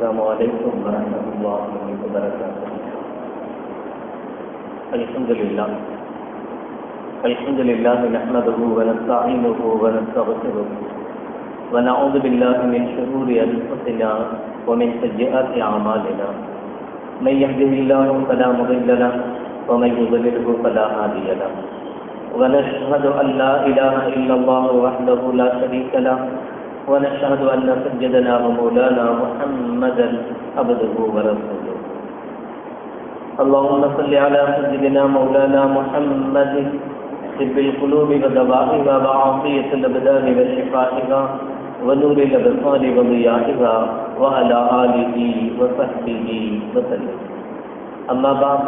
السلام عليكم ورحمة الله وبركاته. الحمد لله نحمده ونستعينه ونستغفره ونعوذ بالله من شرور أنفسنا ومن سيئات أعمالنا. من يهده الله فلا مضل له ومن يضلله فلا هادي له. ونشهد أن لا إله إلا الله وحده لا شريك له ونشهد أن سيدنا ومولانا محمدا عبده ورسوله. اللهم صل على سيدنا مولانا محمد طب القلوب ودوائها وعافية الأبدان وشفائها ونور الأبصار وضيائها وعلى آله وصحبه وسلم. أما بعد،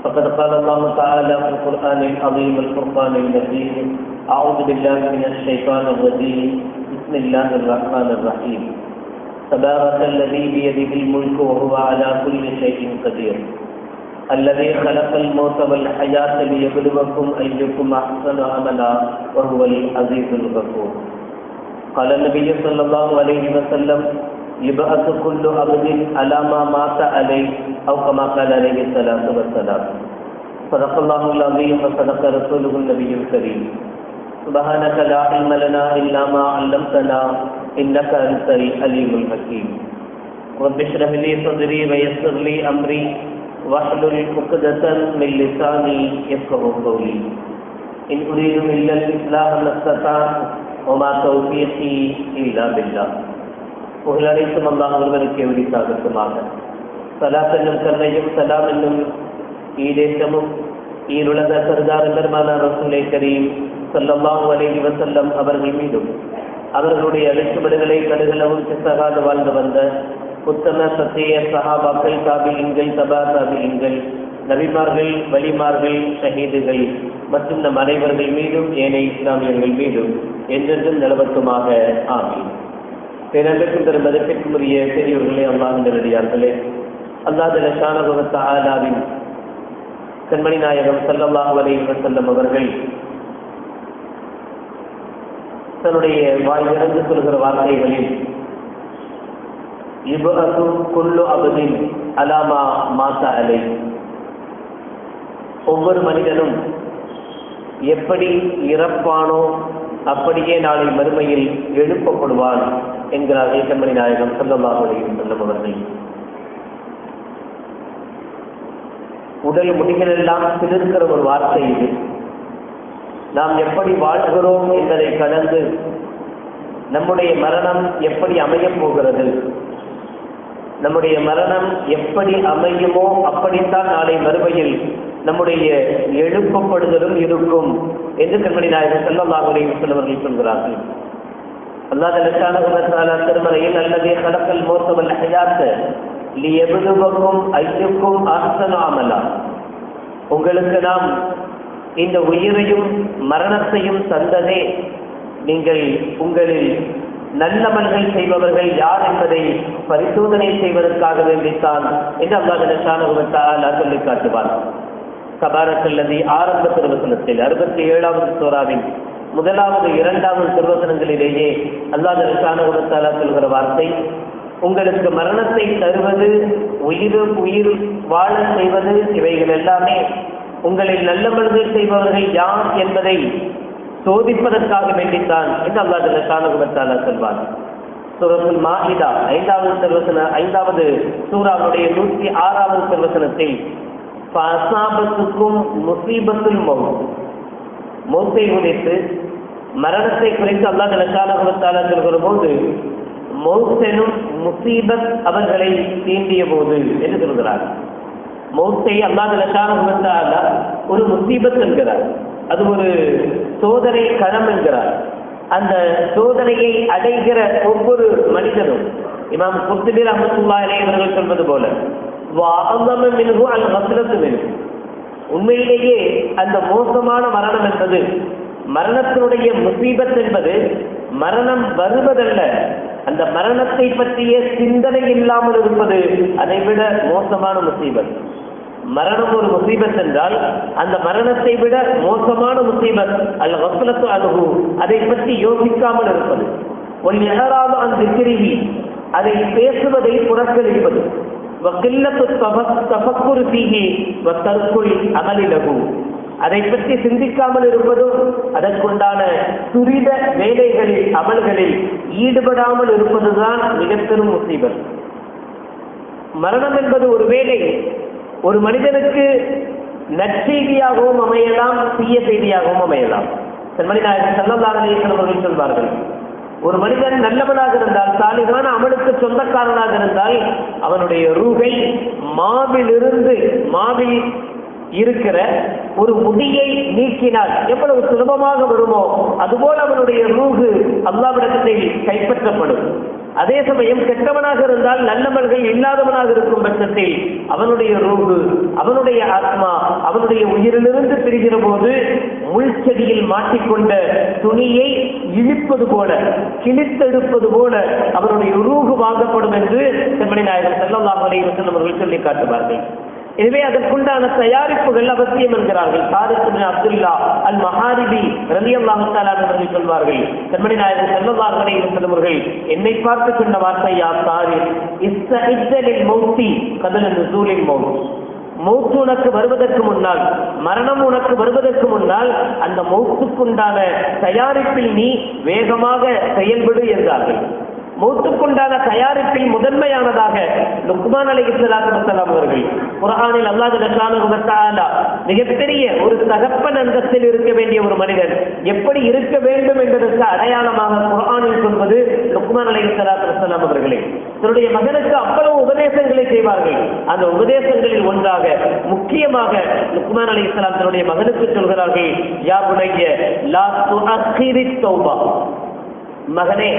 فقد قال الله تعالى في القرآن العظيم الفرقان المجيد: أعوذ بالله من الشيطان الرجيم، بسم الله الرحمن الرحيم. تبارك الذي بيده الملك وهو على كل شيء قدير، الذي خلق الموت والحياة ليبلوكم أيكم أحسن عملا وهو العزيز الغفور. قال النبي صلى الله عليه وسلم: يبعث كل عبد على ما مات عليه، أو كما قال عليه الصلاة والسلام. صدق الله العظيم وصدق رسوله النبي الكريم. سبحانك لا علم لنا إلا ما علمتنا إنك أنت العليم الحكيم. رب اشرح لي صدري ويسر لي أمري واحلل عقدة من لساني يفقهوا قولي. إن أريد إلا الإصلاح ما استطعت وما توفيقي إلا بالله. புகழனைத்தும் அல்லாஹ் ஒருவருக்கே உரித்தாகட்டுமாக. ஸலாத் என்னும் கருணையும் சலாம் என்னும் ஈடேற்றமும் ஈருலக சர்தார் பெருமானார் ரசூலே கரீம் ஸல்லல்லாஹு அலைஹி வஸல்லம் அவர்கள் மீதும் அவர்களுடைய அழைப்புகளை கடுகளவும் சித்தகாது வாழ்ந்து வந்த உத்தம சத்திய சஹாபாக்கள், தாபிஈன்கள், தபா தாபிஈன்கள், நபிமார்கள், வலிமார்கள், ஷஹீதுகள் மற்றும் நம் அனைவர்கள் மீதும் ஏனைய இஸ்லாமியர்கள் மீதும் என்றென்றும் நிலவட்டுமாக. ஆமீன். பேரன்பிற்கும் பெரும் மதிப்பிற்கும் உரிய பெரியோர்களே, அல்லாஹ்வின் நல்லடியார்களே, அல்லாஹ் ஸுப்ஹானஹு வ தஆலாவின் கண்மணி நாயகம் ஸல்லல்லாஹு அலைஹி வஸல்லம் அவர்கள் தன்னுடைய வாயிலிருந்து சொல்கிற வார்த்தைகளில் இப்அது குல்லு அப்தின் அலா மா மாத அலைஹ், ஒவ்வொரு மனிதனும் எப்படி இறப்பானோ அப்படியே நாளை மறுமையில் எழுப்பப்படுவான் என்கிறார் கண்மணி நாயகம் ஸல்லல்லாஹு அலைஹி வஸல்லம் அவர்கள். உடல் முடிகளெல்லாம் சிலிர்க்கிற ஒரு வார்த்தை இது. நாம் எப்படி வாழ்கிறோம் என்பதை கடந்து நம்முடைய மரணம் எப்படி அமையப் போகிறது, நம்முடைய மரணம் எப்படி அமையுமோ அப்படித்தான் நாளை மறுமையில் நம்முடைய எழுப்பப்படுதலும் இருக்கும் என்று கண்மணி நாயகம் ஸல்லல்லாஹு அலைஹி வஸல்லம் அவர்கள் சொல்கிறார்கள். அல்லாஹ் ஸுப்ஹானஹு வ தஆலா திருமறையில் அல்லதீ கலக்கல் மௌத்த வல் ஹயாத்த லியப்லுவக்கும் அய்யுக்கும் அஹ்ஸனு அமலா, உங்களுக்கு நாம் இந்த உயிரையும் மரணத்தையும் தந்ததே நீங்கள் உங்களில் நல்லமல்கள் செய்பவர்கள் யார் என்பதை பரிசோதனை செய்வதற்காக வேண்டித்தான் என்று அல்லாஹ் ஸுப்ஹானஹு வ தஆலா சொல்லி காட்டுவார். தபாரக்கல்லதி ஆரம்ப திருவசனத்தில் 67வது சூராவின் முதலாவது 2வது திருவசனங்களிலேயே அல்லாஹ் ஸுப்ஹானஹு வ தஆலா சொல்கிற வார்த்தை, உங்களுக்கு மரணத்தை தருவது, உயிர் வாழ செய்வது, இவைகள் எல்லாமே உங்களில் நல்லமல்கள் செய்பவர்கள் யார் என்பதை சோதிப்பதற்காக வேண்டித்தான் என்று அல்லாஹ் ஸுப்ஹானஹு வ தஆலா சொல்வார். சூரத்துல் மாஇதா 5வது சூராவுடைய 106வது திருவசனத்தில் ஃபஅஸாபத்துக்கும் முஸீபத்துல் மௌத், மௌத்தை குறித்து மரணத்தை குறித்து அல்லாஹ் ஸுப்ஹானஹு வ தஆலா சொல்கிற போது மௌத்தெனும் முசீபத் அவர்களை தீண்டிய போது என்று சொல்கிறார். மௌத்தை அல்லாஹ் ஸுப்ஹானஹு வ தஆலா ஒரு முசீபத் என்கிறார், அது ஒரு சோதனை களம் என்கிறார். அந்த சோதனையை அடைகிற ஒவ்வொரு மனிதனும் இமாம் குர்துபி ரஹ்மத்துல்லாஹி அலைஹி அவர்கள் சொல்வது போல வஅஸம மின்ஹு அல் கஸ்ரத்து மின்ஹு, உண்மையிலேயே அந்த மோசமான மரணம் என்பது, மரணத்தினுடைய முசீபத் என்பது மரணம் வருவதல்ல, அந்த மரணத்தை பற்றிய சிந்தனை இல்லாமல் இருப்பது அதைவிட மோசமான முசீபத். மரணம் ஒரு முசீபத் என்றால் அந்த மரணத்தை விட மோசமான முசீபத் அல் கஸ்லத்து அன்ஹு, அதை பற்றி யோசிக்காமல் இருப்பது. ஒல் இஹ்ராது அன் திக்ரிஹி, அதை பேசுவதை புறக்கணிப்பது, அதை பற்றி சிந்திக்காமல் இருப்பதும், அதற்குண்டான துரித வேலைகளில் அமல்களில் ஈடுபடாமல் இருப்பதுதான் மிக பெரும் முசீபத். மரணம் என்பது ஒரு வேளை ஒரு மனிதனுக்கு நற்செய்தியாகவும் அமையலாம், தீய செய்தியாகவும் அமையலாம். மனிதநாயகம் ஸல்லல்லாஹு அலைஹி வஸல்லம் அவர்கள் சொல்வார்கள், ஒரு மனிதன் நல்லவனாக இருந்தால், சாலிகான அமலுக்கு சொந்தக்காரனாக இருந்தால், அவனுடைய ரூஹை மாவில் இருக்கிற ஒரு முடியை நீக்கினால் எவ்வளவு சுலபமாக வருமோ அதுபோல் அவனுடைய ரூஹு அல்லாஹ்விடத்தில் கைப்பற்றப்படும். அதே சமயம் கெட்டவனாக இருந்தால், நல்லவர்கள் இல்லாதவனாக இருக்கும் பட்சத்தில் அவனுடைய ரூஹு, அவனுடைய ஆத்மா, அவனுடைய உயிரிலிருந்து பிரிகிற போது முள்செடியில் மாட்டிக்கொண்ட துணியை இழுப்பது போல, கிழித்தெடுப்பது போல அவனுடைய ரூஹு வாங்கப்படும் என்று நாயகம் ஸல்லல்லாஹு அலைஹி வஸல்லம் அவர்கள் சொல்லி காட்டுவார்கள். எனவே அதற்குண்டான தயாரிப்புகள் அவசியம் என்கிறார்கள். தாரிக் இப்னு அப்துல்லா அல் மஹாரிபி ரலியல்லாஹு தஆலா அவர்கள் சொல்வார்கள், கண்மணி நாயகம் ஸல்லல்லாஹு அலைஹி வஸல்லம் அவர்கள் என்னை பார்த்து சொன்ன வார்த்தை, யா தாரிக் இஸ்தஇத்த லில் மௌத்தி கப்ல நுஸூலில் மௌத். மௌத் உனக்கு வருவதற்கு முன்னால், மரணம் உனக்கு வருவதற்கு முன்னால் அந்த மௌத்துக்குண்டான தயாரிப்பில் நீ வேகமாக செயல்படு என்றார்கள். மௌத்துக்குண்டான தயாரிப்பில் முதன்மையானதாக லுக்மான் அலைஹிஸ்ஸலாத்து வஸ்ஸலாம் அவர்கள் குர்ஆனில் அல்லாஹ் ஜல்லல்லாஹு வ தஆலா மிகப்பெரிய ஒரு தகப்பன் அந்தஸ்தில் இருக்க வேண்டிய ஒரு மனிதன் எப்படி இருக்க வேண்டும் என்பதற்கு அடையாளமாக குர்ஆனில் சொல்வது லுக்மான் அலைஹிஸ்ஸலாத்து வஸ்ஸலாம் அவர்களே. தன்னுடைய மகனுக்கு அவ்வளவு உபதேசங்களை செய்வார்கள். அந்த உபதேசங்களில் ஒன்றாக முக்கியமாக லுக்மான் அலைஹிஸ்ஸலாம் தன்னுடைய மகனுக்கு சொல்கிறார்கள், யா புனைய லா துஅக்கிரித் தௌபா, மகனே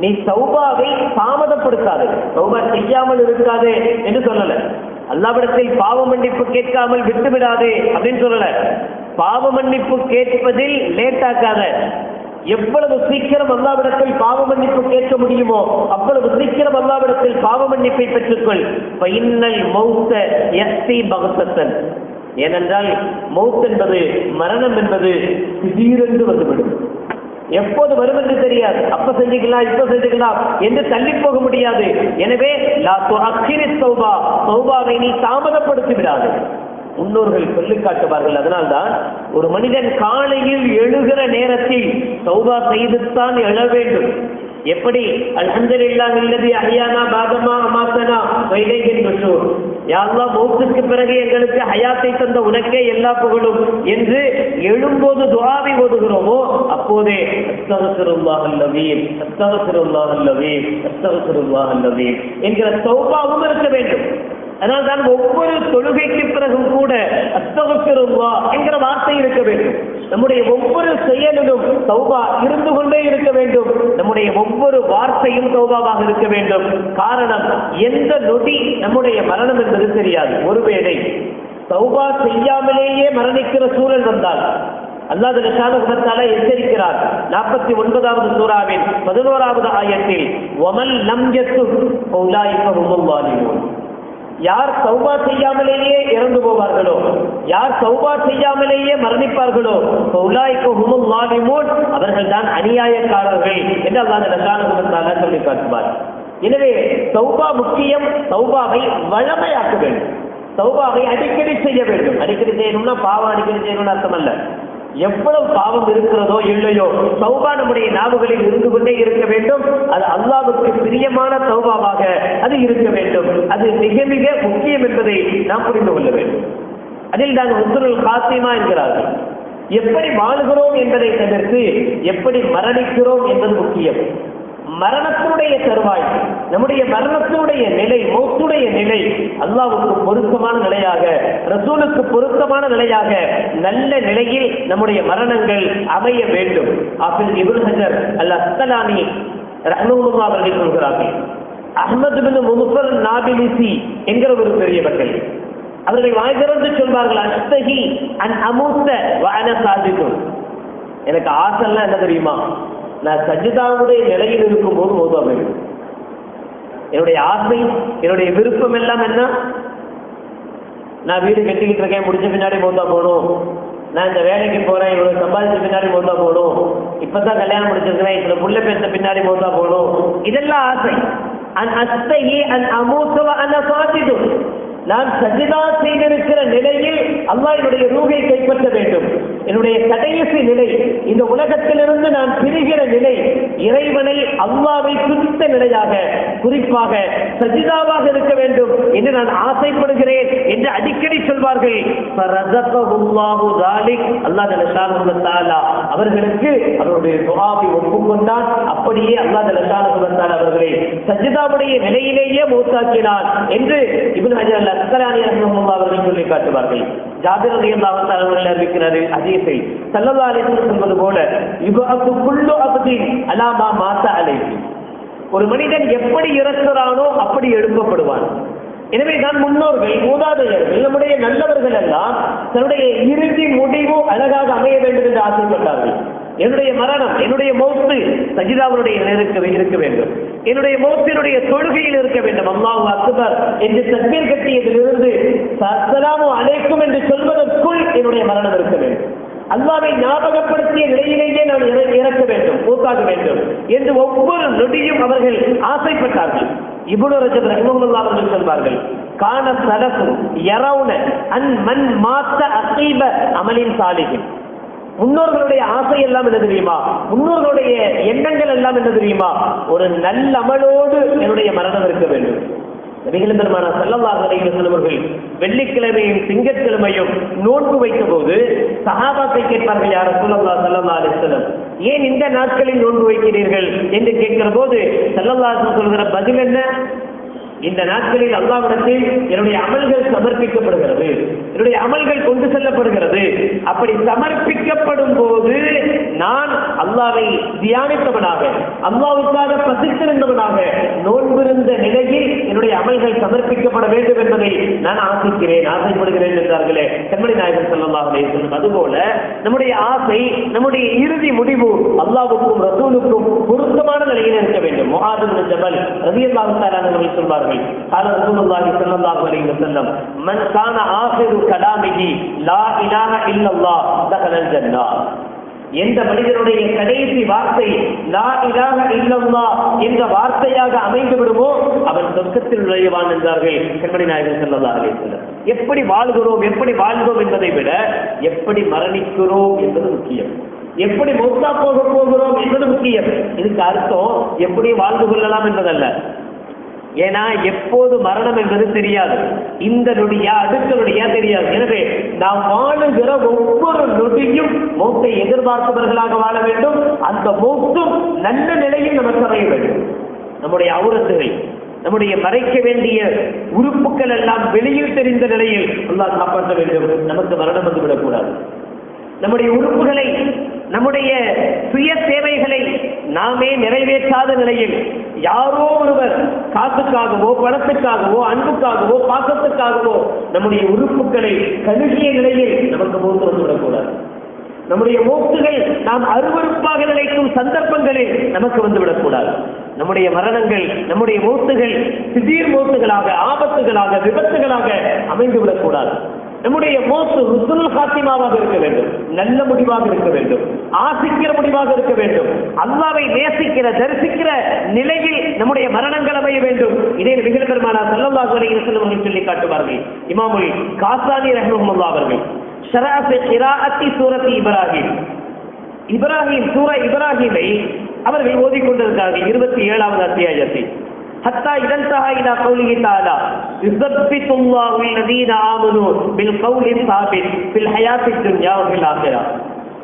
நீ தௌபாவை தாமதப்படுத்தாது, தௌபா செய்யாமல் இருக்காது என்று சொல்லல. அல்லாஹ்விடத்தில் பாவ மன்னிப்பு கேட்காமல் விட்டுவிடாதே அப்படின்னு சொல்லல. பாவ மன்னிப்பு கேட்பதில் லேட் ஆக்காத, எவ்வளவு சீக்கிரம் அல்லாஹ்விடத்தில் பாவ மன்னிப்பு கேட்க முடியுமோ அவ்வளவு சீக்கிரம் அல்லாஹ்விடத்தில் பாவ மன்னிப்பை பெற்றுக்கொள். ஃபைன்னல் மௌத யஸ்தி பக்தத்தன், ஏனென்றால் மௌத் என்பது, மரணம் என்பது திடீரென்று வந்துவிடும். எப்போது வரும் என்று தெரியாது. அப்ப செஞ்சுக்கலாம், இப்ப செஞ்சுக்கலாம் என்று தள்ளி போக முடியாது. எனவே லா துஅக்கிரித் தௌபா, தௌபாவை நீ தாமதப்படுத்தி விடாது. முன்னோர்கள் சொல்லி காட்டுவார்கள். அதனால்தான் ஒரு மனிதன் காலையில் எழுகிற நேரத்தில் தௌபா செய்துத்தான் எழ வேண்டும். எப்படி அல்ஹம்துலில்லாஹ் அல்லதி அஹ்யானா பாதமா அமாத்தனா வ இலைஹின் நுஷூர், யா அல்லாஹ் மௌத்துக்கு பிறகு எங்களுக்கு ஹயாத்தை தந்த உனக்கே எல்லா புகழும் என்று எழும்போது துஆவை ஓதுகிறோமோ அப்போதே அஸ்தக்ஃபிருல்லாஹ் அல்லதீம் அஸ்தக்ஃபிருல்லாஹ் அல்லதீம் அஸ்தக்ஃபிருல்லாஹ் அல்லதீம் என்கிற தௌபாவும் இருக்க வேண்டும். அதனால் தான் ஒவ்வொரு தொழுகைக்கு பிறகும் கூட அஸ்தக்ஃபிருல்லாஹ் என்கிற வார்த்தை இருக்க வேண்டும். நம்முடைய ஒவ்வொரு செயலிலும் தௌபா இருந்து கொண்டே இருக்க வேண்டும். நம்முடைய ஒவ்வொரு வார்த்தையும் தௌபாவாக இருக்க வேண்டும். காரணம், எந்த நொடி நம்முடைய மரணம் என்பது தெரியாது. ஒருவேளை தௌபா செய்யாமலேயே மரணிக்கிற சூழல் வந்தால் அல்லாஹ் ஜல்லல்லாஹு அலைஹி வஸல்லம் எச்சரிக்கிறார். 49வது சூராவின் 11வது ஆயத்தில், வமல் லம் யத்துப் ஃபௌலாயிக ஹுமுல் வாலிமூன், யார் தௌபா செய்யாமலேயே இறந்து போவார்களோ, யார் தௌபா செய்யாமலேயே மரணிப்பார்களோ ஃபௌலாயிக ஹுமுல் வாலிமூன், அவர்கள் தான் அநியாயக்காரர்கள் என்று அல்லாஹ் ஜல்லல்லாஹு அலைஹி வஸல்லம் சொல்லி காட்டுவார். எனவே தௌபா முக்கியம். தௌபாவை வழமையாக்க வேண்டும். தௌபாவை அடிக்கடி செய்ய வேண்டும். அடிக்கடி செய்யணும்னா பாவம் அடிக்கடி செய்யணும்னு அர்த்தம் அல்ல. எவ்வளவு பாவம் இருக்கிறதோ இல்லையோ தௌபா நம்முடைய நாவுகளில் இருந்து கொண்டே இருக்க வேண்டும். அது அல்லாஹ்வுக்கு பிரியமான தௌபாவாக அது இருக்க வேண்டும். அது மிக மிக முக்கியம் என்பதை நாம் புரிந்து கொள்ள வேண்டும். அதில் தான் ஹுஸ்னுல் காத்திமா என்கிறார்கள். எப்படி வாழுகிறோம் என்பதை தவிர்த்து எப்படி மரணிக்கிறோம் என்பது முக்கியம். மரணத்தினுடைய தருவாய், நம்முடைய மரணத்தினுடைய நிலை, மௌத்துடைய நிலை அல்லாஹ்வுக்கு பொருத்தமான நிலையாக, ரசூலுக்கு பொருத்தமான நிலையாக, நல்ல நிலையில் நம்முடைய மரணங்கள் அமைய வேண்டும். ஆஃபில் இப்னு ஹஜர் அல் அஸ்கலானி ரஹ்மத்துல்லாஹி அவர்கள் சொல்கிறார்கள், அஹ்மத் பின் முன்சர் நாபிலிசி என்கிற ஒரு பெரியவர்கள், அவர்கள் வாய் திறந்து சொல்வார்கள், அஸ்தஹி அன் அமூத்த வ அன சாஜிதுன், எனக்கு ஆசைலாம் என்ன தெரியுமா, நான் சஜிதாவுடைய நிலையில் இருக்கும் போது மௌத்தா வேண்டும். என்னுடைய ஆசை, என்னுடைய விருப்பம் எல்லாம் என்ன, நான் வீடு கட்டிக்கிட்டு இருக்கேன், முடிச்ச பின்னாடி மௌத்தா போகணும், நான் இந்த வேலைக்கு போறேன், இவ்வளவு சம்பாதிச்ச பின்னாடி மௌத்தா போகணும், இப்பதான் கல்யாணம் முடிச்சிருக்கிறேன், இவ்வளவு புள்ள பேச பின்னாடி மௌத்தா போகணும், இதெல்லாம் ஆசை. அன் அஸ்தஹி அன் அமூத வ அன சாஜிது, நான் சஜிதா செய்திருக்கிற நிலையில் அல்லாஹ் என்னுடைய ரூஹை கைப்பற்ற வேண்டும். என்னுடைய கடைசி நிலை, இந்த உலகத்திலிருந்து நான் பிரிகிற நிலை, இறைவனை அல்லாஹ்வை குறித்த நிலையாக, குறிப்பாக சஜிதாவாக இருக்க வேண்டும் என்று நான் ஆசைப்படுகிறேன் என்று அடிக்கடி சொல்வார்கள். அல்லாஹ் ஜல்லஷானஹு வ தஆலா அவர்களுக்கு அவருடைய துஆவை ஒப்புக்கொண்டான். அப்படியே அல்லாஹ் ஜல்லஷானஹு வ தஆலா அவர்களை சஜிதாவுடைய நிலையிலேயே மௌத்தாக்கினார் என்று இப்னு ஹஜர் அஸ்கலானி ரஹ்மத்துல்லாஹி அவர்கள் சொல்லி காட்டுவார்கள். ஜாபிர் ரலியல்லாஹு தஆலா அவர்கள் அறிவிக்கிறார் ஹதீஸை, ஸல்லல்லாஹு அலைஹி வஸல்லம் சொல்வது போல, யுபஅத்து குல்லு அப்தின் அலா மா மாத அலைஹி, ஒரு மனிதன் எப்படி இறக்கிறானோ அப்படி எழுப்பப்படுவான். எனவே தான் முன்னோர்கள், மூதாதையர்கள், நம்முடைய நல்லவர்கள் எல்லாம் தன்னுடைய இறுதி முடிவு அழகாக அமைய வேண்டும் என்று ஆசைப்பட்டார்கள். என்னுடைய மரணம், என்னுடைய மௌத்து சஜிதாவுடைய இருக்க வேண்டும், என்னுடைய மௌத்தினுடைய தொழுகையில் இருக்க வேண்டும். அல்லாஹு அக்பர் என்று தக்பீர் கட்டியதிலிருந்து அஸ்ஸலாமு அலைக்கும் என்று சொல்வதற்குள் என்னுடைய மரணம் இருக்க வேண்டும். அல்லாஹ்வை ஞாபகப்படுத்திய நிலையிலேயே நான் இறக்க வேண்டும், மூத்தாக வேண்டும் என்று ஒவ்வொரு நொடியும் அவர்கள் ஆசைப்பட்டார்கள். இப்னு ரஜப் ரஹ்மத்துல்லாஹி அவர்கள் சொல்வார்கள், கான ஸலஃபு யரவுன அன் மன் மாத்த அகீப அமலின் சாலிஹின். முன்னோர்களுடைய ஆசை எல்லாம் என்ன தெரியுமா, முன்னோர்களுடைய எண்ணங்கள் எல்லாம் என்ன தெரியுமா, ஒரு நல்ல அமலோடு என்னுடைய மரணம் இருக்க வேண்டும். நபிகள் பெருமானார் ஸல்லல்லாஹு அலைஹி வஸல்லம் அவர்கள் வெள்ளிக்கிழமையும் திங்கட்கிழமையும் நோன்பு வைத்த போது சஹாபாக்கள் கேட்பார்கள், யா ரசூலல்லாஹ் ஸல்லல்லாஹு அலைஹி வஸல்லம், ஏன் இந்த நாட்களில் நோன்பு வைக்கிறீர்கள் என்று கேட்கிற போது ஸல்லல்லாஹு அலைஹி வஸல்லம் சொல்கிற பதில் என்ன, இந்த நாட்களில் அல்லாஹ்விடத்தில் என்னுடைய அமல்கள் சமர்ப்பிக்கப்படுகிறது, என்னுடைய அமல்கள் கொண்டு செல்லப்படுகிறது. அப்படி சமர்ப்பிக்கப்படும் போது நான் அல்லாஹ்வை தியானித்தவனாக, அல்லாஹ்வுக்காக பசித்திருந்தவனாக, நோன்பிருந்த நிலையில் என்னுடைய அமல்கள் சமர்ப்பிக்கப்பட வேண்டும் என்பதை நான் ஆசைப்படுகிறேன் என்றார்களே கண்மணி நாயகர் ஸல்லல்லாஹு அலைஹி வஸல்லம். அதுபோல நம்முடைய ஆசை, நம்முடைய இறுதி முடிவு அல்லாஹ்வுக்கும் ரசூலுக்கும் பொருத்தமான நிலையில் இருக்க வேண்டும். முஆத் இப்னு ஜபல் ரலியல்லாஹு தஆலா அவர்கள் சொல்வார்கள், قال رسول الله صلى الله عليه وسلم من كان آخر كلامه لا إله إلا الله دخل الجنة. எந்த மனிதனுடைய கடைசி வார்த்தை லா இலாஹ இல்லல்லாஹ் என்ற வார்த்தையாக அமைந்து விடுமோ அவன் சொர்க்கத்தில் நுழைவான் என்றார்கள் கண்மணி நாயகர் ஸல்லல்லாஹு அலைஹி வஸல்லம். எப்படி வாழ்கிறோம் என்பதை விட எப்படி மரணிக்கிறோம் என்பது முக்கியம், எப்படி மௌத்தா போகிறோம் என்பது முக்கியம். இதுக்கு அர்த்தம் எப்படி வாழ்ந்து கொள்ளலாம் என்பதல்ல. ஏன்னா எப்போது மரணம் என்பது தெரியாது, இந்த நொடியா அடுத்த நொடியா தெரியாது. எனவே நாம் வாழுகிற ஒவ்வொரு நொடியும் மௌத்தை எதிர்பார்ப்பவர்களாக வாழ வேண்டும். அந்த மௌத்தும் நல்ல நிலையில் நமக்கு அமைய வேண்டும். நம்முடைய அவுரத்துகள், நம்முடைய மறைக்க வேண்டிய உறுப்புகள் எல்லாம் வெளியில் தெரிந்த நிலையில் அல்லாஹ் காப்பாற்ற வேண்டும். நமக்கு மரணம் வந்து விடக்கூடாது. நம்முடைய உறுப்புகளை, நம்முடைய சுய தேவைகளை நாமே நிறைவேற்றாத நிலையில் யாரோ ஒருவர் காசுக்காகவோ, பணத்துக்காகவோ, அன்புக்காகவோ, பாசத்துக்காகவோ நம்முடைய உறுப்புகளை கழுகிய நிலையில் நமக்கு மூத்து வந்து விடக்கூடாது. நம்முடைய மூக்குகள் நாம் அருவருப்பாக நினைக்கும் சந்தர்ப்பங்களில் நமக்கு வந்து விடக்கூடாது. நம்முடைய மரணங்கள், நம்முடைய மூத்துகள் திடீர் மூத்துகளாக, ஆபத்துகளாக, விபத்துகளாக அமைந்து விடக்கூடாது. நம்முடைய மௌத்து ஹுஸ்னுல் காத்திமாவாக இருக்க வேண்டும், நல்ல முடிவாக இருக்க வேண்டும், ஆசிக்கிற முடிவாக இருக்க வேண்டும், அல்லாஹ்வை நேசிக்கிற, தரிசிக்கிற நிலையில் நம்முடைய மரணங்கள் அமைய வேண்டும். இதை நபிகள் பெருமானார் ஸல்லல்லாஹு அலைஹி வஸல்லம் அவர்கள் சொல்லி காட்டுவார்கள். இமாமுல் காசானி ரஹ்மத்துல்லாஹி அவர்கள் ஷரஅ ஃபி கிராஅத்தி சூரத்தி இப்ராஹிம் சூரா இப்ராஹிமை அவர்கள் ஓதிக்கொண்டிருக்கிறார்கள் 27வது அத்தியாயத்தை. حتى إذا انتهى إلى قوله تعالى يثبت الله الذين آمنوا بالقول الثابت في الحياة الدنيا وفي الآخرة.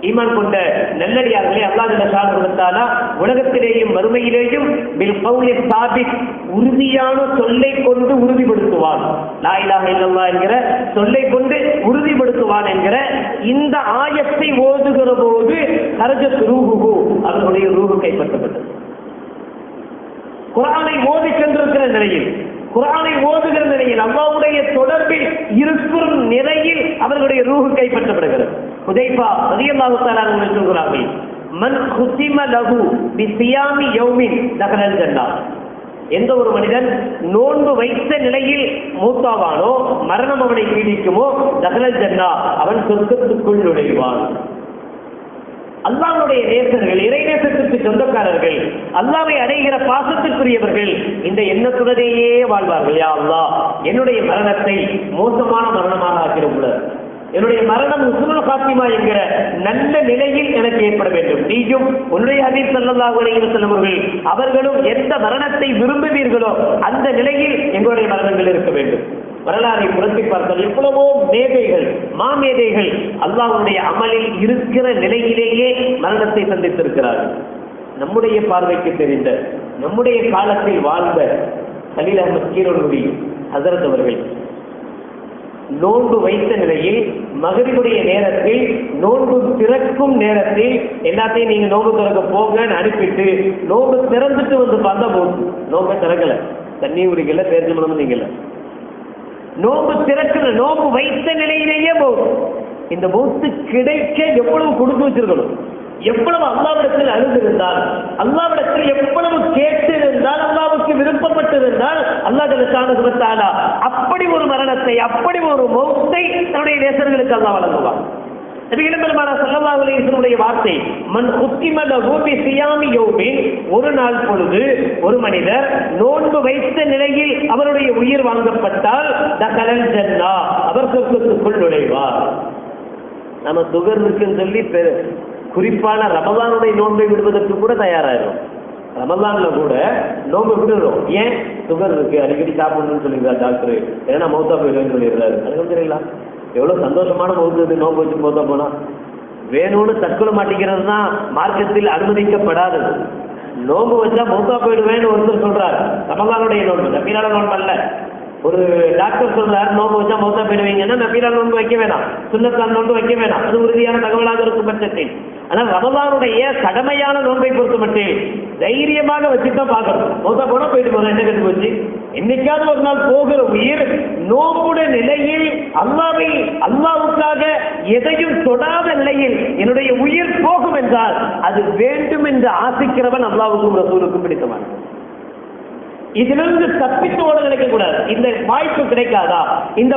ஈமான் கொண்ட நல்லடியார்களே, அல்லாஹ் ஜல்லஷானஹு வ தஆலா உலகத்திலேயும் மறுமையிலேயும் பில் கௌலி சாபித் உறுதியான சொல்லை கொண்டு உறுதிப்படுத்துவான். லா இலாஹ இல்லல்லாஹ் என்கிற சொல்லை கொண்டு உறுதிப்படுத்துவான் என்கிற இந்த ஆயத்தை ஓதுகிற போது ஹரஜத் ரூஹுஹு, அவர்களுடைய ரூஹு கைப்பற்றப்பட்டது. குர்ஆனை ஓதி சென்றிருக்கிற நிலையில், குர்ஆனை ஓதுகிற நிலையில், அல்லாஹ்வுடைய தொடர்பில் இருக்கும் நிலையில் அவர்களுடைய ரூஹு கைப்பற்றப்படுகிறது. ஹுதைஃபா ரலியல்லாஹு தஆலா அவர்கள் சொல்கிறார்கள், மன் குதிம லஹு பிஸியாமி யௌமின் தகலல் ஜன்னah. எந்த ஒரு மனிதன் நோன்பு வைத்த நிலையில் மூத்தாவானோ, மரணம் அவனை பீடிக்குமோ, தகலல் ஜன்னah, அவன் சொர்க்கத்துக்குள் நுழைவான். அல்லாஹ் அல்லாஹ்வுடைய நேசர்கள், இறைநேசத்திற்கு சொந்தக்காரர்கள், அல்லாஹ்வை அடைகிற பாசத்திற்குரியவர்கள் இந்த எண்ணத்துடனேயே வாழ்வார்கள். யா அல்லாஹ், என்னுடைய மரணத்தை மோசமான மரணமாக ஆக்கிடக்கூடாது, என்னுடைய மரணம் உஸ்னுல் காத்திமா என்கிற நல்ல நிலையில் எனக்கு ஏற்பட வேண்டும். நீயும் உன்னுடைய ஹபீப் ஸல்லல்லாஹு அலைஹி வஸல்லம் அவர்களும் எந்த மரணத்தை விரும்புவீர்களோ அந்த நிலையில் எங்களுடைய மரணங்கள் இருக்க வேண்டும். வரலாறை புரட்டி பார்த்தால் எவ்வளவோ மேதைகள், மாமேதைகள் அல்லாஹ்வுடைய அமலில் இருக்கிற நிலையிலேயே மரணத்தை சந்தித்திருக்கிறார்கள். நம்முடைய பார்வைக்கு தெரிந்த, நம்முடைய காலத்தில் வாழ்ந்த கலீல் அஹ்மத் கீரனுடி ஹஸரத் அவர்கள் நோன்பு வைத்த நிலையில் மகரிபுடைய நேரத்தில், நோன்பு திறக்கும் நேரத்தில் எல்லாத்தையும் நீங்க நோன்பு திறக்க போங்கன்னு அனுப்பிட்டு நோன்பு திறந்துட்டு வந்து பார்த்தா போதும், நோன்பை திறக்கல, தண்ணி குடிக்கல, தேர்ச்சி மனம் நீங்கல, நோன்பு திறக்கல, நோன்பு வைத்த நிலையிலேயே போதும். இந்த மௌத்து கிடைக்க எவ்வளவு கொடுத்து வச்சிருக்கணும், எவ்வளவு அல்லாஹ்விடத்தில் அழுந்திருந்தால், அல்லாஹ்விடத்தில் எவ்வளவு கேட்டிருந்தால், அல்லாஹ்வுக்கு விருப்பப்பட்டிருந்தால் அல்லாஹ் ஜல்லஷானஹு வ தஆலா அப்படி ஒரு மரணத்தை, அப்படி ஒரு மௌத்தை தன்னுடைய நேசர்களுக்கு அல்லாஹ் வழங்குவார். நபிகள் பெருமானார் ஸல்லல்லாஹு அலைஹி வஸல்லம் வார்த்தை, மன் உத்திம லஹு பி சியாமி யௌமின், ஒரு நாள் பொழுது ஒரு மனிதர் நோன்பு வைத்த நிலையில் அவருடைய உயிர் வாங்கப்பட்டால் தகலல் ஜன்னா, அவர் சொர்க்கத்துக்குள் நுழைவார். நம்ம சுகர் இருக்குன்னு சொல்லி குறிப்பான ரமலானுடைய நோன்பை விடுவதற்கு கூட தயாராகிறோம். ரமலான்ல கூட நோன்பு விடுறோம். ஏன்? சுகர் இருக்கு, அடிக்கடி சாப்பிடணும்னு சொல்லிடுறாரு டாக்டர், ஏன்னா மௌத்தா போயிடுவேன்னு சொல்லிடுறாரு. அது தெரியல எவ்வளவு சந்தோஷமான மௌத்து, நோன்பு வச்சு மௌத்தா போனா. வேணும்னு தற்கொலை மாட்டிக்கிறது தான் மார்க்கத்தில் அனுமதிக்கப்படாதது. நோன்பு வச்சா மௌத்தா போயிடுவேன்னு ஒருத்தர் சொல்றாரு, ரமலானுடைய நோன்பு, நபிலான நோன்பு அல்ல. ஒரு டாக்டர் சொல்றாரு நோன்பு வச்சா மௌத்தா போயிடுவீங்கன்னா நபிலான நோன்பு வைக்க வேணாம், சுன்னத்தான நோன்பு வைக்க வேணாம், அது உறுதியான தகவலாக இருக்கும் பட்சத்தில். ஆனால் ரமலானுடைய கடமையான நோன்பை பொறுத்த மட்டும் தைரியமாக வச்சுதான் பார்க்கணும். மௌத்தா போனா போயிட்டு போறோம், என்ன கட்டு போச்சு, என்னைக்காவது ஒரு நாள் போகிற உயிர் நோம்புடைய நிலையில் அல்லாஹ்வுக்காக எதையும் தொடாத நிலையில் என்னுடைய உயிர் போகும் என்றால் அது வேண்டும் என்று ஆசிக்கிறவன் அல்லாஹ்வுக்கும் ரசூலுக்கும் பிடித்தவன். இதிலிருந்து தப்பித்து ஓட நினைக்கக்கூடாது. இந்த வாய்ப்பு கிடைக்காதா, இந்த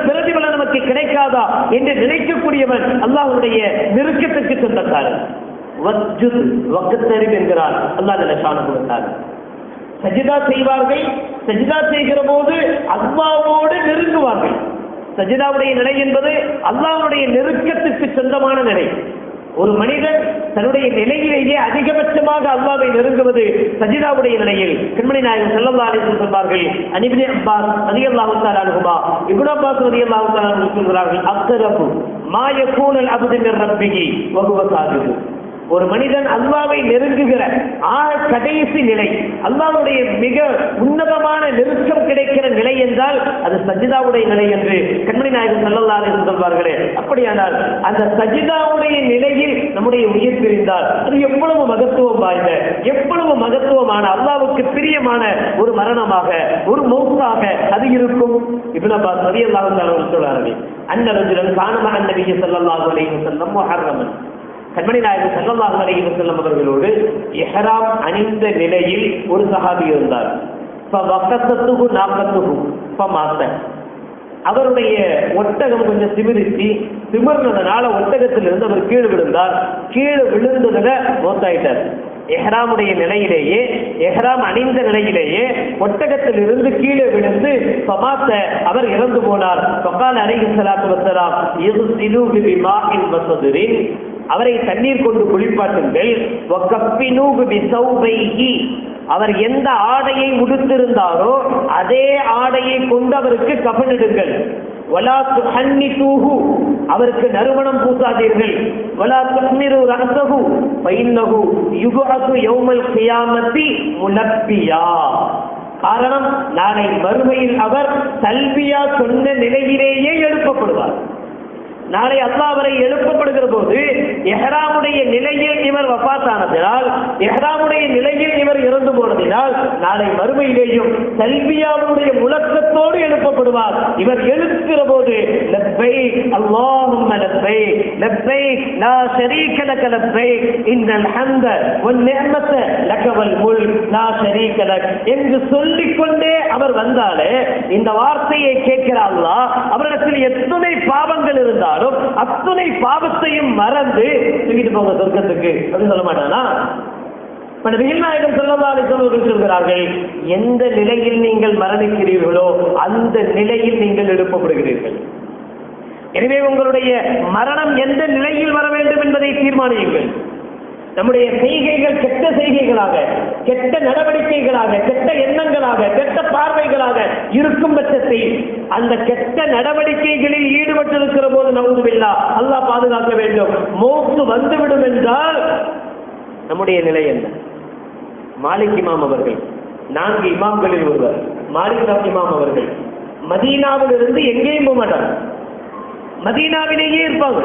பிரதிபலன் நமக்கு கிடைக்காதா என்று நினைக்கக்கூடியவன் அல்லாஹ்வுடைய நெருக்கத்திற்கு சொந்தக்காரன். வஜ்ஜுத் வக்தரிப் என்கிறார் அல்லாஹ் ஜல்லஷானஹு வ தஆலா. சஜிதா செய்வார்கள், சஜிதா செய்கிற போது அல்லாஹ்வோடு நெருங்குவார்கள். சஜிதாவுடைய நிலை என்பது அல்லாஹ்வுடைய நெருக்கத்திற்கு சொந்தமான நிலை. ஒரு மனிதன் தன்னுடைய நிலையிலேயே அதிகபட்சமாக அல்லாஹ்வை நெருங்குவது சஜிதாவுடைய நிலையில். கண்மணி நாயகம் ஸல்லல்லாஹு அலைஹி வஸல்லம் சொல்வார்கள், இப்னு அப்பாஸ் ரலியல்லாஹு தஆலா அன்ஹுமா, இப்னு அப்பாஸ் ரலியல்லாஹு தஆலா அன்ஹு சொல்கிறார்கள், அக்ரபு மா யகூனுல் அப்து மிர் ரப்பிஹி வ ஹுவ சாஜித். ஒரு மனிதன் அல்லாஹ்வை நெருங்குகிற கடைசி நிலை, அல்லாஹ்வுடைய மிக உன்னதமான நெருக்கம் கிடைக்கிற நிலை என்றால் அது சஜிதாவுடைய நிலை என்று கண்மணி நாயகம் ஸல்லல்லாஹு அலைஹி வஸல்லம் சொல்வார்களே. அப்படியானால் அந்த சஜிதாவுடைய நிலையில் நம்முடைய உயிர் பிரிந்தால் அது எவ்வளவு மகத்துவம் வாய்ந்த, எவ்வளவு மகத்துவமான, அல்லாஹ்வுக்கு பிரியமான ஒரு மரணமாக, ஒரு மௌத்தாக அது இருக்கும். இப்னு அப்பாஸ் ரலியல்லாஹு தஆலா சொல்றார்கள், அன்ன ரஜுலன் கான மஅ நபி ஸல்லல்லாஹு அலைஹி வஸல்லம் முஹர்ரமன். கண்மணி நாயகம் ஸல்லல்லாஹு அலைஹி வஸல்லம் அவர்களோடு இஹ்ராம் அணிந்த நிலையில் ஒரு சஹாபி இருந்தார். ஃபவகத்தத்துஹு நாகத்துஹு ஃபமாத. அவருடைய ஒட்டகம் கொஞ்சம் திமிர்னதுனால ஒட்டகத்திலிருந்து அவர் கீழே விழுந்தார். கீழே விழுந்ததுல மௌத்தாயிட்டார். எஹ்ராமுடைய நிலையிலேயே, எஹ்ராம் அணிந்த நிலையிலேயே ஒட்டகத்தில் இருந்து கீழே விழுந்து ஃபமாத, அவர் இறந்து போனார். ஃபகால அலைஹி ஸலாத்து வஸ்ஸலாம், யக்ஸிலு பிமாஇன் வஸத்ரின், அவரை தண்ணீர் கொண்டு குளிப்பாட்டுங்கள். வகஃபினூஹு பிஸௌபைஹி, அவர் எந்த ஆடையை உடுத்திருந்தாரோ அதே ஆடையை கொண்டு அவருக்கு கஃனிடுங்கள். வலா துஹன்னிதூஹு, அவருக்கு நறுமணம் பூசாதீர்கள். வலா துஹ்மிரு ரஸஹு ஃபைன்னஹு யுபஅஸு யௌமல் கியாமத்தி முலப்பியா. காரணம், நாளை மறுமையில் அவர் தல்பியா சொன்ன நிலையிலேயே எழுப்பப்படுவார். நாளை அல்லாஹ் அவரை எழுப்பப்படுகிற போது இஹ்ராமுடைய நிலையில் இவர் வஃபாத்தானதினால், இஹ்ராமுடைய நிலையில் இவர் இறந்து போனதினால் நாளை மறுமையிலேயும் தல்பியாவுடைய முழக்கத்தோடு எழுப்பப்படுவார். இவர் எழுப்புகிற போது லப்பைக் அல்லாஹும்ம லப்பைக் லப்பைக் லா ஷரீக லக லப்பைக் இன்னல் ஹம்த வன் நிஅமத லக வல் முல்க் லா ஷரீக லக் என்று சொல்லிக்கொண்டே அவர் வந்தாலே இந்த வார்த்தையை கேட்கிற அல்லாஹ் அவரிடத்தில் எத்தனை பாவங்கள் இருந்தாலும் அத்தனை பாவத்தையும் மறந்து தூக்கிட்டு போங்க சொர்க்கத்துக்கு, அப்படின்னு சொல்ல மாட்டானா? நபிகள் நாயகம் ஸல்லல்லாஹு அலைஹி வஸல்லம் சொல்கிறார்கள், எந்த நிலையில் நீங்கள் மரணிக்கிறீர்களோ அந்த நிலையில் நீங்கள் எழுப்பப்படுகிறீர்கள். எனவே உங்களுடைய மரணம் எந்த நிலையில் வர வேண்டும் என்பதை தீர்மானியுங்கள். நம்முடைய செய்கைகள் கெட்ட செய்கைகளாக, கெட்ட நடவடிக்கைகளாக, கெட்ட எண்ணங்களாக, கெட்ட பார்வைகளாக இருக்கும் பட்சத்தை அந்த கெட்ட நடவடிக்கைகளில் ஈடுபட்டிருக்கிற போது நவுதுபில்லாஹ், அல்லாஹ் பாதுகாக்க வேண்டும், மௌத்து வந்துவிடும் என்றால் நம்முடைய நிலை என்ன? மாலிக் இமாம் அவர்கள், 4 இமாம்களில் ஒருவர் மாலிக் இமாம் அவர்கள், மதீனாவில் இருந்து எங்கேயும் போக மாட்டாங்க, மதீனாவிலேயே இருப்பாங்க.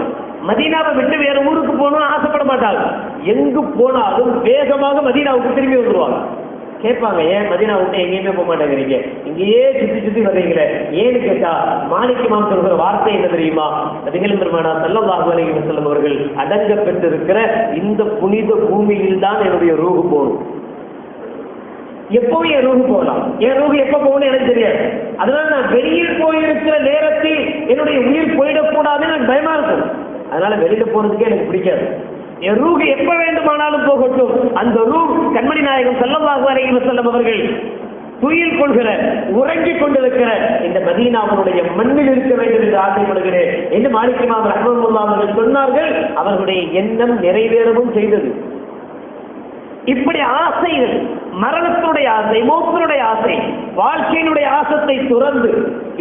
மதீனாவை விட்டு வேற ஊருக்கு போகணும்னு ஆசைப்பட மாட்டாங்க. எங்கு போனாலும் வேகமாக மதீனாவுக்கு திரும்பி வந்துருவாங்க. கேட்பாங்க, ஏன் மதீனா விட்டு எங்கேயுமே போக மாட்டேங்கிறீங்க, இங்கேயே சுத்தி சுத்தி வர்றீங்களே ஏன்னு கேட்டா, மாலிக் இமாம் சொல்கிற வார்த்தை என்ன தெரியுமா? நபிகள் பெருமானார் ஸல்லல்லாஹு அலைஹி வஸல்லம் அவர்கள் அடங்க பெற்றிருக்கிற இந்த புனித பூமியில் தான் என்னுடைய ரூஹு போகணும். எப்பவும் என் ரூஹு போகலாம், என் ரூஹு எப்ப போகணும் எனக்கு தெரியாது. அதனால நான் வெளியில் போயிருக்கிற நேரத்தில் என்னுடைய உயிர் போயிடக்கூடாதுன்னு எனக்கு பயமா இருக்கும். அதனால வெளியில போறதுக்கே எனக்கு பிடிக்காது. என் ரூஹு எப்ப வேண்டுமானாலும் போகட்டும். அந்த ரூஹ் கண்மணி நாயகம் ஸல்லல்லாஹு அலைஹி வஸல்லம் அவர்கள் துயில் கொள்கிற, உறங்கிக் கொண்டிருக்கிற இந்த மதீனாவுடைய மண்ணில் இருக்க வேண்டும் என்று ஆசைப்படுகிறேன் என்று மாலிக் இமாம் ரஹ்மத்துல்லாஹி அவர்கள் சொன்னார்கள். அவர்களுடைய எண்ணம் நிறைவேறவும் செய்தது. இப்படி ஆசைகள், மரணத்தினுடைய ஆசை, மௌத்தினுடைய ஆசை, வாழ்க்கையினுடைய ஆசத்தை துறந்து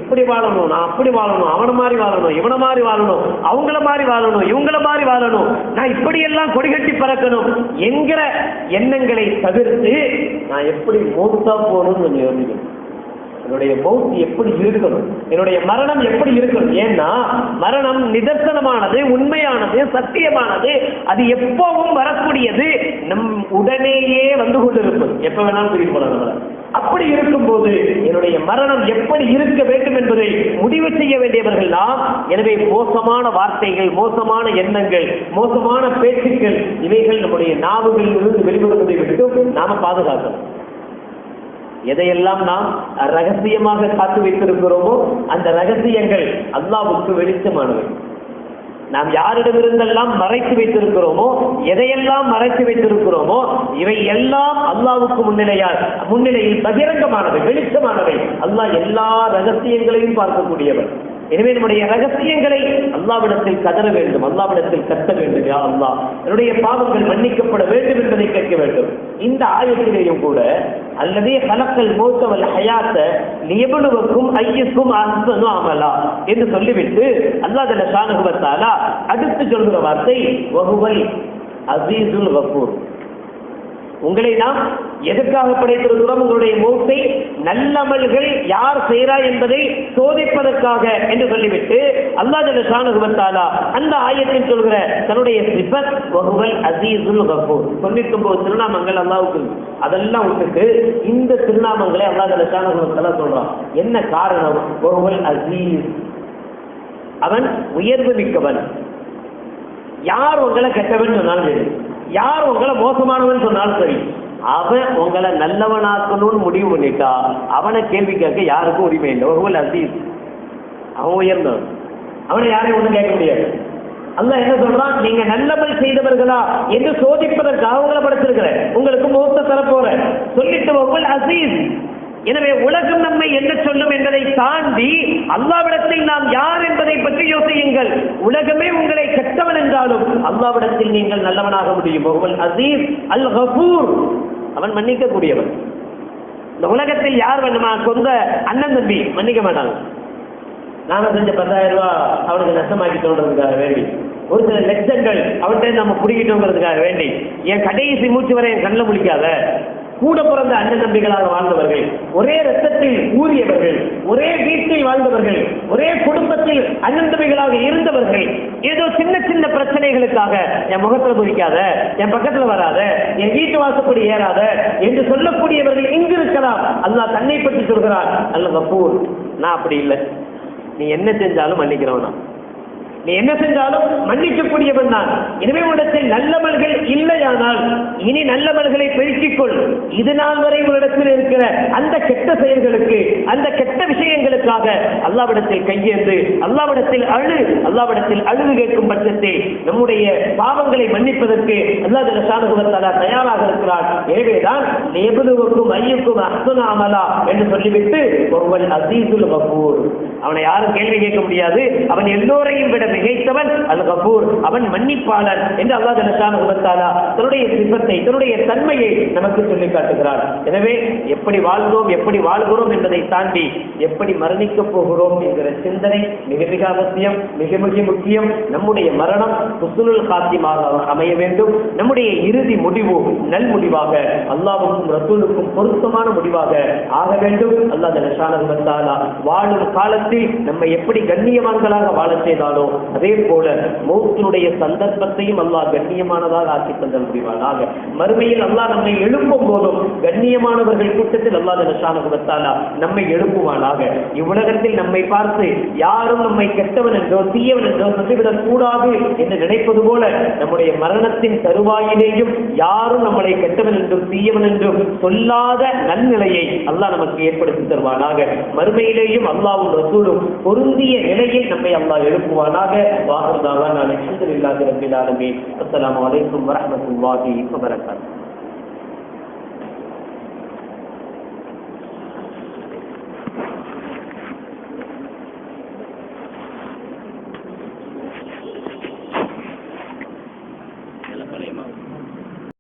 இப்படி வாழணும், நான் அப்படி வாழணும், அவனை மாதிரி வாழணும், இவனை மாதிரி வாழணும், அவங்கள மாதிரி வாழணும், இவங்கள மாதிரி வாழணும், நான் இப்படியெல்லாம் கொடிகட்டி பறக்கணும் என்கிற எண்ணங்களை தவிர்த்து நான் எப்படி மௌத்தா போகணும்னு கொஞ்சம் யோசிக்கணும். என்னுடைய மௌத் எப்படி இருக்கணும், என்னுடைய மரணம் எப்படி இருக்கணும். ஏன்னா மரணம் நிதர்சனமானது, உண்மையானது, சத்தியமானது, அது எப்பவும் வரக்கூடியது, நம் உடனேயே வந்து கொண்டிருப்பது, எப்ப வேணாலும் திரும்பி போகலாம். அப்படி இருக்கும்போது என்னுடைய மரணம் எப்படி இருக்க வேண்டும் என்பதை முடிவு செய்ய வேண்டியவர்கள் நாம். எனவே மோசமான வார்த்தைகள், மோசமான எண்ணங்கள், மோசமான பேச்சுக்கள், இவைகள் நம்முடைய நாவுகளில் இருந்து வெளிவருவதை விட்டு நாம பாதுகாக்கணும். எதையெல்லாம் நாம் ரகசியமாக காத்து வைத்திருக்கிறோமோ அந்த ரகசியங்கள் அல்லாஹ்வுக்கு வெளிச்சமானவை. நாம் யாரிடமிருந்தெல்லாம் மறைத்து வைத்திருக்கிறோமோ, எதையெல்லாம் மறைத்து வைத்திருக்கிறோமோ, இவை எல்லாம் அல்லாஹ்வுக்கு முன்னிலையில் பகிரங்கமானவை, வெளிச்சமானவை. அல்லாஹ் எல்லா ரகசியங்களையும் பார்க்கக்கூடியவர். எனவே நம்முடைய ரகசியங்களை அல்லாஹ்விடத்தில் கதற வேண்டும், அல்லாஹ்விடத்தில் கத்த வேண்டும். யா அல்லாஹ், என்னுடைய பாவங்கள் மன்னிக்கப்பட வேண்டும் என்பதை கேட்க வேண்டும். இந்த ஆயத்திலேயும் கூட அல்லதே கலக்கல் மௌத்த வல் ஹயாத்த லியப்லுவக்கும் அய்யுக்கும் அஹ்ஸனு அமலா என்று சொல்லிவிட்டு அல்லாஹ் ஜல்ல ஷானஹு வ தஆலா அடுத்து சொல்கிற வார்த்தை வஹுவல் அஸீஸுல் கஃபூர். உங்களை நாம் எதற்காக படைத்திருக்கிறோம்? உங்களுடைய மௌத்தை நல்லமல்கள் யார் செய்கிறார் என்பதை சோதிப்பதற்காக என்று சொல்லிவிட்டு அல்லாஹ் ஜல்ல ஷானஹு வ தஆலா அந்த ஆயத்தில் சொல்கிற தன்னுடைய சிஃபத் வஹுவல் அஸீஸுல் கஃபூர். 99 திருநாமங்கள் அல்லாஹ்வுக்கு, அதெல்லாம் விட்டுட்டு இந்த திருநாமங்களை அல்லாஹ் ஜல்ல ஷானஹு வ தஆலா சொல்றான். என்ன காரணம்? வஹுவல் அஸீஸ், அவன் உயர்வு மிக்கவன். யார் உங்களை கெட்டவன் சொன்னாலும் சரி, யார் உங்களை மோசமானவன் சொன்னாலும் சரி, அவன் உங்களை நல்லவனாக்கணும்னு முடிவு பண்ணிட்டா அவனை கேள்வி கேட்க யாருக்கும் உரிமை இல்லை. ஒருவன் அசீஸ், அவன் உயர்ந்தவன், அவனை யாரையும் ஒன்றும் கேட்க முடியாது. அல்லாஹ் என்ன சொல்றான்? நீங்க நல்லமல் செய்தவர்களா என்று சோதிப்பதற்காக அவங்களை படைச்சிருக்கிறேன், உங்களுக்கு மௌத்த தரப்போற சொல்லிட்டு ஒருவன் அசீஸ். எனவே உலகம் நம்மை என்ன சொல்லும் என்பதை தாண்டி அல்லாஹ்விடத்தில் நாம் யார் என்பதை பற்றி யோசியுங்கள். உலகமே உங்களை கெட்டவன் என்றாலும் அல்லாஹ்விடத்தில் நீங்கள் நல்லவனாக முடியும். ஒருவன் அசீஸ் அல் கஃபூர், அவன் மன்னிக்க கூடியவன். இந்த உலகத்தில் யார் வேணுமா? சொந்த அண்ணன் தம்பி மன்னிக்க மாட்டாங்க. நாம செஞ்ச 10,000 ரூபாய் அவனுக்கு நஷ்டமாக்கிட்டோன்றதுக்காக வேண்டி, ஒரு சில லட்சங்கள் அவன்கிட்ட நம்ம பிடிக்கிட்டோங்கிறதுக்காக வேண்டி, என் கடைசி மூச்சு வரை என் கண்ணில் முழிக்காத, கூட பிறந்த அண்ணன் தம்பிகளாக வாழ்ந்தவர்கள், ஒரே ரத்தத்தில் ஊறியவர்கள், ஒரே வீட்டில் வாழ்ந்தவர்கள், ஒரே குடும்பத்தில் அண்ணன் தம்பிகளாக இருந்தவர்கள், ஏதோ சின்ன சின்ன பிரச்சனைகளுக்காக என் முகத்தில் குறிக்காத, என் பக்கத்துல வராத, என் வீட்டு வாசப்படி ஏறாத என்று சொல்லக்கூடியவர்கள் இங்கு இருக்கலாம். அல்லாஹ் தன்னை பற்றி சொல்கிறார், அல் கஃபூர், நான் அப்படி இல்லை, நீ என்ன செஞ்சாலும் மன்னிக்கிறவனா, நீ என்ன செஞ்சாலும் மன்னிக்கக்கூடியவன் தான். எனவே உடத்தில் நல்லவர்கள் இல்லையானால் இனி நல்லவர்களை பெருக்கிக்கொள். இது நாள் வரை உன்னிடத்தில் இருக்கிற அந்த கெட்ட செயல்களுக்கு, அந்த கெட்ட விஷயங்களுக்காக அல்லாஹ்விடத்தில் கையேந்து, அல்லாஹ்விடத்தில் அல்லாஹ்விடத்தில் அழுது கேட்கும் பட்சத்தை நம்முடைய பாவங்களை மன்னிப்பதற்கு அல்லாஹ் ஜல்லஷானஹு வ தஆலா தயாராக இருக்கிறார். எனவேதான் லியப்லுவக்கும் அய்யுக்கும் அஹ்ஸனு அமலா என்று சொல்லிவிட்டு வஹுவல் அஸீஸுல் கஃபூர், அவனை யாரும் கேள்வி கேட்க முடியாது, அவன் எல்லோரையும் விட மிகைத்தவன் அல் கஃபூர், அவன் மன்னிப்பாளன் என்று அல்லாஹ் ஜல்லஷானஹு வ தஆலா தன்னுடைய சிஃபத்தை, தன்னுடைய தன்மையை நமக்கு சொல்லி காட்டுகிறார். எனவே எப்படி வாழ்ந்தோம், எப்படி வாழ்கிறோம் என்பதை தாண்டி எப்படி மரணிக்கப் போகிறோம் என்கிற சிந்தனை மிக மிக அவசியம், மிக மிக முக்கியம். நம்முடைய மரணம் ஹுஸ்னுல் காத்திமாக அமைய வேண்டும். நம்முடைய இறுதி முடிவு நல் முடிவாக, அல்லாஹ்வுக்கும் ரசூலுக்கும் பொருத்தமான முடிவாக ஆக வேண்டும். அல்லாஹ் ஜல்லஷானஹு வ தஆலா வாழும் காலத்தில் நம்மை எப்படி கண்ணியமான்களாக வாழச் செய்தாலோ அதே போல மௌத்தினுடைய சந்தர்ப்பத்தையும் அல்லாஹ் கண்ணியமானதாக ஆக்கி தந்தல் புரிவானாக. மறுமையில் அல்லாஹ் நம்மை எழுப்பும் போதும் கண்ணியமானவர்கள் கூட்டத்தில் அல்லாஹ் ஜல்லஷானஹு வ தஆலா நம்மை எழுப்புவானாக. இவ்வுலகத்தில் நம்மை பார்த்து யாரும் நம்மை கெட்டவன் என்றோ தீயவன் என்றோ சொல்லிவிடக் கூடாது என்று நினைப்பது போல நம்முடைய மரணத்தின் தருவாயிலேயும் யாரும் நம்மளை கெட்டவன் என்றும் தீயவன் என்றும் சொல்லாத நல்நிலையை அல்லாஹ் நமக்கு ஏற்படுத்தி தருவானாக. மறுமையிலேயும் அல்லாஹ்வும் ரசூலும் பொருந்திய நிலையில் நம்மை அல்லாஹ் எழுப்புவானாக. வாஹிர் தஅவானா அல்ஹம்துலில்லாஹி ரப்பில் ஆலமீன். அஸ்ஸலாமு அலைக்கும் வரஹ்மத்துல்லாஹி வபரகாத்துஹு.